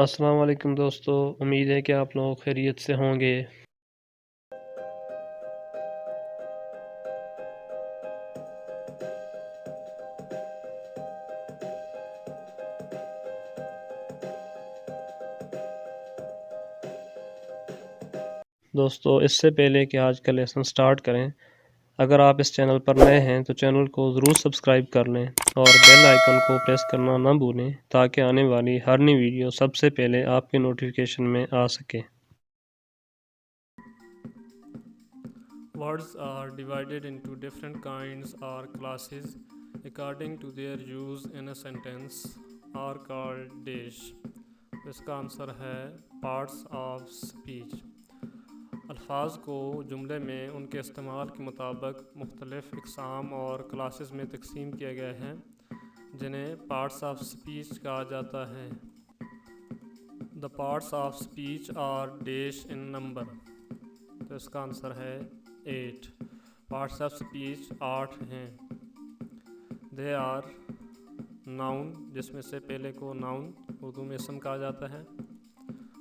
अस्सलाम वालेकुम दोस्तों, उम्मीद है कि आप लोग खैरियत से होंगे। दोस्तों, इससे पहले कि आज का लेसन स्टार्ट करें, अगर आप इस चैनल पर नए हैं तो चैनल को ज़रूर सब्सक्राइब कर लें और बेल आइकन को प्रेस करना ना भूलें ताकि आने वाली हर नई वीडियो सबसे पहले आपके नोटिफिकेशन में आ सके। Words are divided into different kinds or classes according to their use in a sentence are called dash। इसका आंसर है पार्ट्स ऑफ स्पीच। अल्फाज को जुमले में उनके इस्तेमाल के मुताबिक मुख्तलिफ इकसाम और क्लासेस में तकसीम किया गया है जिन्हें पार्ट्स ऑफ स्पीच कहा जाता है। The parts of speech are dash in number. तो इसका आंसर है 8। पार्ट्स ऑफ स्पीच 8 हैं। दे आर नाउन, जिसमें से पहले को नाउन उर्दू में इसम कहा जाता है।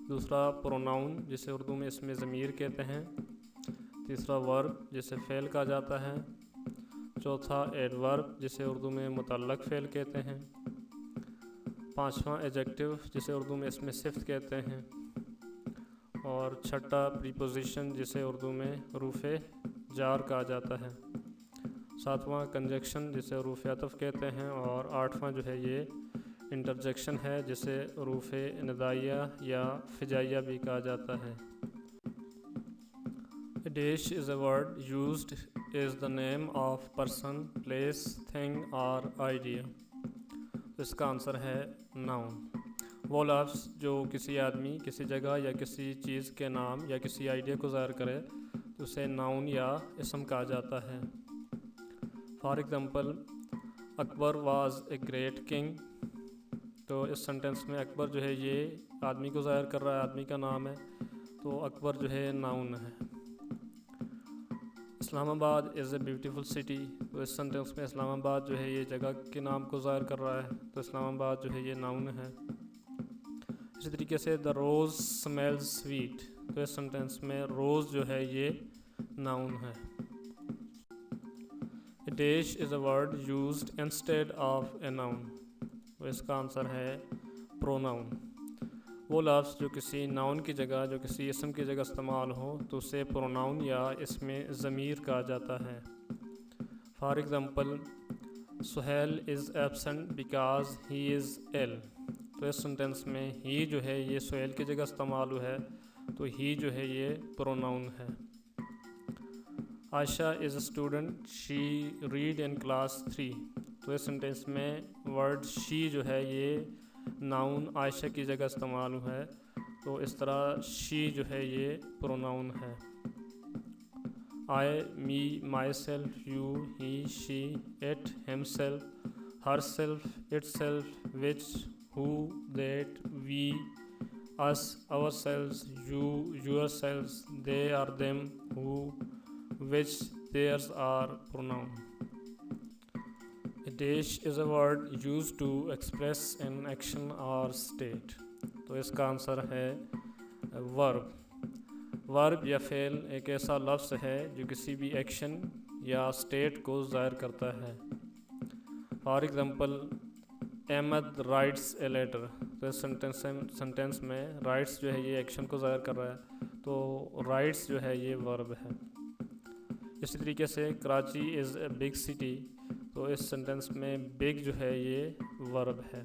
दूसरा प्रोनाउन, जिसे उर्दू में इसमें ज़मीर कहते हैं। तीसरा वर्ब, जिसे फ़ेल कहा जाता है। चौथा एडवर्ब, जिसे उर्दू में मुतल्लक फ़ेल कहते हैं। पांचवा एडजेक्टिव, जिसे उर्दू में इसमें सिफ्त कहते हैं। और छठा प्रीपोजिशन, जिसे उर्दू में रूफ़े जार कहा जाता है। सातवां कंजक्शन, जिसे हरूफ अतफ़ कहते हैं। और आठवां जो है ये इंटरजेक्शन है, जिसे हरूफ निदाइया या फ़िजाइया भी कहा जाता है। Dash is a word used is the name of person, place, thing और आइडिया। इसका आंसर है नाउन। वो लफ्ज़ जो किसी आदमी, किसी जगह या किसी चीज़ के नाम या किसी आइडिया को ज़ाहिर करे तो उसे नाउन या इसम कहा जाता है। For example, Akbar was a great king. तो इस सेंटेंस में अकबर जो है ये आदमी को ज़ाहिर कर रहा है, आदमी का नाम है, तो अकबर जो है नाउन है। Islamabad is a beautiful city. तो इस सेंटेंस में इस्लामाबाद जो है ये जगह के नाम को ज़ाहिर कर रहा है, तो इस्लामाबाद जो है ये नाउन है। इसी तरीके से द रोज़ स्मेल्स स्वीट। तो इस सेंटेंस में रोज़ जो है ये नाउन है। A dash is a word used instead of a noun. तो इसका आंसर है प्रोनाउन। वो लफ्ज़ जो किसी नाउन की जगह, जो किसी इसम की जगह इस्तेमाल हो तो उसे प्रोनाउन या इसमें ज़मीर कहा जाता है। For example, Suhail is absent because he is ill. तो इस सेंटेंस में ही जो है ये सुहेल की जगह इस्तेमाल हुआ है, तो ही जो है ये प्रोनाउन है। Ayesha is a student, she read in class 3। तो इस सेंटेंस में वर्ड शी जो है ये नाउन आयशा की जगह इस्तेमाल हुआ है, तो इस तरह शी जो है ये प्रोनाउन है। I, me, myself, you, he, she, it, himself, herself, itself, which, who, that, we, us, ourselves, you, yourselves, they are them, who, which, theirs are pronoun. A dash is a word used to express an action or state। तो इसका answer है verb. Verb या fail एक ऐसा लफ्ज़ है जो किसी भी एक्शन या स्टेट को ज़ाहिर करता है। For example, Ahmad writes a letter. तो इस सेंटेंस में राइट्स जो है ये एक्शन को ज़ाहिर कर रहा है, तो राइट्स जो है ये वर्ब है। इसी तरीके से Karachi is a big city. तो इस सेंटेंस में बिग जो है ये वर्ब है।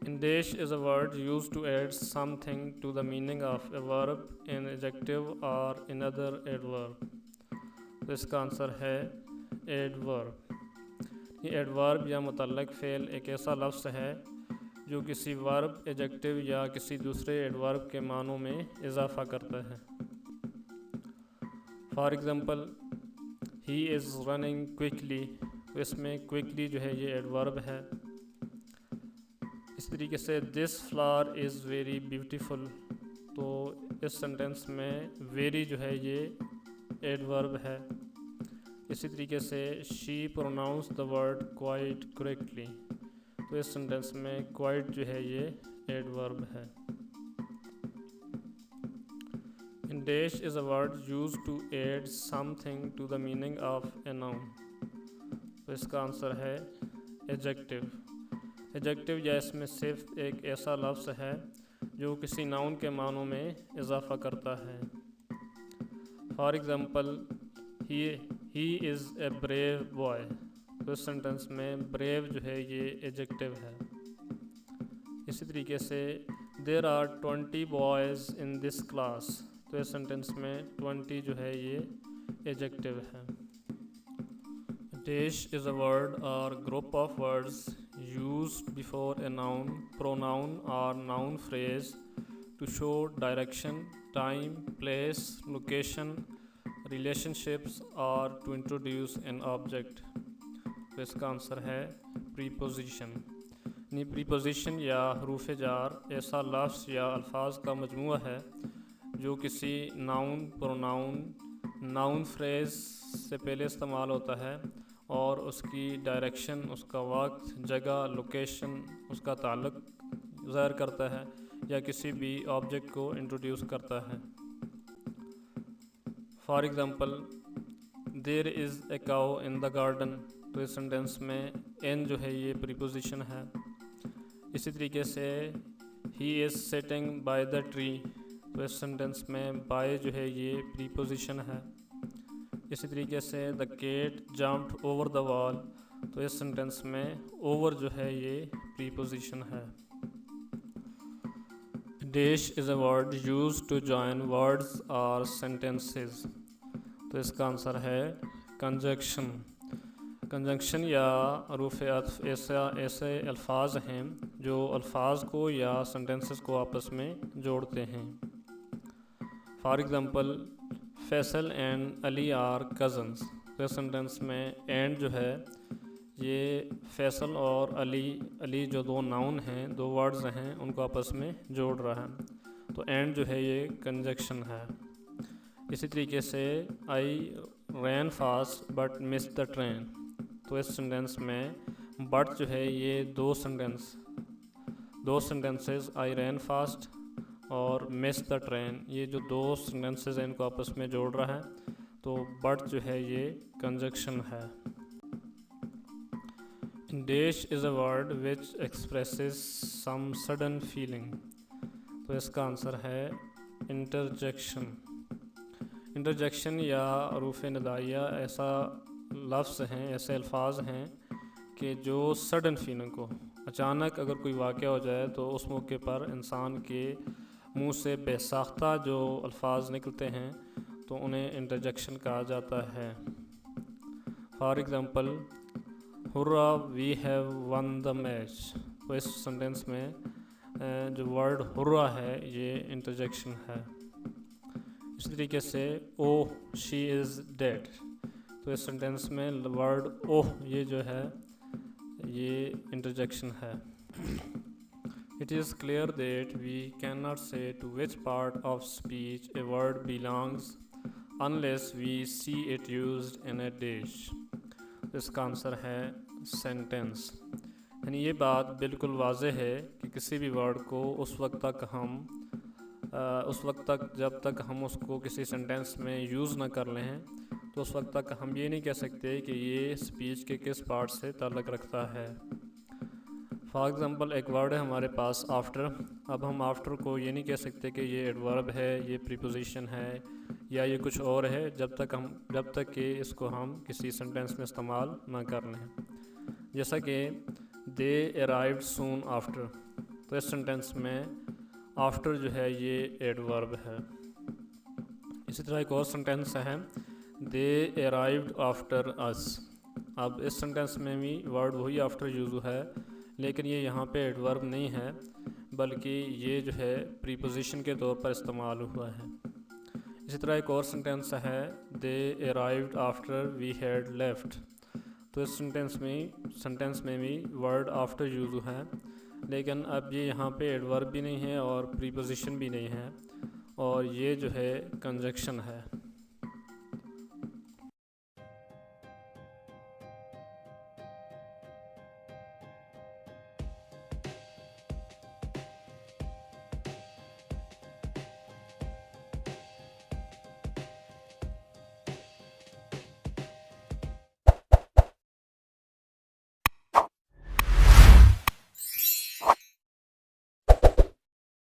इंडेश is a word use to add something to the meaning of a verb in adjective or in other adverb. तो इसका आंसर है एडवर्ब। ये एडवर्ब या मुतल्लक फ़ेल एक ऐसा लफ्ज़ है जो किसी वर्ब, एडजेक्टिव या किसी दूसरे एडवर्ब के मानों में इजाफ़ा करता है। For example, he is running quickly. तो इसमें क्विकली जो है ये एडवर्ब है। इस तरीके से this flower is very beautiful. तो इस सेंटेंस में वेरी जो है ये एडवर्ब है। इसी तरीके से she pronounce the word quite correctly. तो इस सेंटेंस में क्वाइट जो है ये एडवर्ब है। In dash is a word use to add something to the meaning of a noun. तो इसका आंसर है एडजेक्टिव। एडजेक्टिव या इसमें सिर्फ एक ऐसा लफ्ज़ है जो किसी नाउन के मानों में इजाफा करता है। For example he is a brave boy. तो इस सेंटेंस में ब्रेव जो है ये एडजेक्टिव है। इसी तरीके से there are 20 boys in this class. तो इस सेंटेंस में 20 जो है ये एडजेक्टिव है। डैश इज़ अ वर्ड और group of words used before a noun, pronoun or noun phrase to show direction, time, place, location, relationships or to introduce an object। तो इसका आंसर है प्रीपोजिशन। यानी प्रीपोजिशन या हरूफ jar ऐसा लफ्ज़ या अल्फाज का मजमूआ है जो किसी नाउन, प्रोनाउन, नाउन फ्रेज से पहले इस्तेमाल होता है और उसकी डायरेक्शन, उसका वक्त, जगह, लोकेशन, उसका ताल्लुक़ ज़ाहिर करता है या किसी भी ऑब्जेक्ट को इंट्रोड्यूस करता है। For example there is a cow in the garden. तो इस सेंटेंस में इन जो है ये प्रीपोजिशन है। इसी तरीके से he is sitting by the tree. तो इस सेंटेंस में बाय जो है ये प्रीपोजिशन है। इसी तरीके से the cat jumped over the wall. तो इस सेंटेंस में ओवर जो है ये प्रीपोजिशन है। Dash is a word use to join words और सेंटेंसेस। तो इसका आंसर है कंजक्शन। कंजक्शन या हरूफ अत्फ ऐसे अल्फाज हैं जो अल्फाज को या सेंटेंसेस को आपस में जोड़ते हैं। For example Faisal and Ali are cousins. तो इस सेंटेंस में एंड जो है ये फैसल और अली जो दो नाउन हैं, दो वर्ड्स हैं, उनको आपस में जोड़ रहा है। तो एंड जो है ये कंजक्शन है। इसी तरीके से I ran fast but miss the train. तो इस सेंटेंस में बट जो है ये दो सेंटेंसेस आई रैन फास्ट और मिस द ट्रेन, ये जो दो सेंटेंसेस हैं इनको आपस में जोड़ रहा है। तो बट जो है ये कंजक्शन है। Dash is a word which expresses some sudden feeling. तो इसका आंसर है इंटरजेक्शन। इंटरजेक्शन या हरूफ निदाइया ऐसा लफ्ज़ हैं, ऐसे अल्फाज हैं कि जो सडन फीलिंग को, अचानक अगर कोई वाक़या हो जाए तो उस मौके पर इंसान के मुंह से बेसाख्ता जो अल्फाज निकलते हैं तो उन्हें इंटरजेक्शन कहा जाता है। For example hurrah we have won the match. तो इस सेंटेंस में जो वर्ड हुर्रा है ये इंटरजेक्शन है। इसी तरीके से ओह शी इज़ डेड। तो इस सेंटेंस में वर्ड ओह ये जो है ये इंटरजेक्शन है। It is clear that we cannot say to which part of speech a word belongs unless we see it used in a dash। इसका आंसर है सेंटेंस। यानी ये बात बिल्कुल वाज़ेह है कि किसी भी वर्ड को उस वक्त तक जब तक हम उसको किसी सेंटेंस में यूज़ ना कर लें तो उस वक्त तक हम ये नहीं कह सकते कि ये स्पीच के किस पार्ट से ताल्लुक़ रखता है। फॉर एग्ज़ाम्पल एक वर्ड है हमारे पास आफ्टर। अब हम आफ्टर को ये नहीं कह सकते कि ये एडवर्ब है, ये प्रीपोजिशन है या ये कुछ और है जब तक कि इसको हम किसी सेंटेंस में इस्तेमाल ना कर लें। जैसा कि दे अराइव्ड सून आफ्टर। तो इस सेंटेंस में आफ्टर जो है ये एडवर्ब है। इसी तरह एक और सेंटेंस है दे अराइव्ड आफ्टर अस। अब इस सेंटेंस में भी वर्ड वही आफ्टर यूज़ है लेकिन ये यहाँ पे एडवर्ब नहीं है बल्कि ये जो है प्रीपोजिशन के तौर पर इस्तेमाल हुआ है। इसी तरह एक और सेंटेंस है they arrived after we had left. तो इस सेंटेंस में भी वर्ड आफ्टर यूज़ है लेकिन अब ये यहाँ पे एडवर्ब भी नहीं है और प्रीपोजिशन भी नहीं है और ये जो है कंजक्शन है।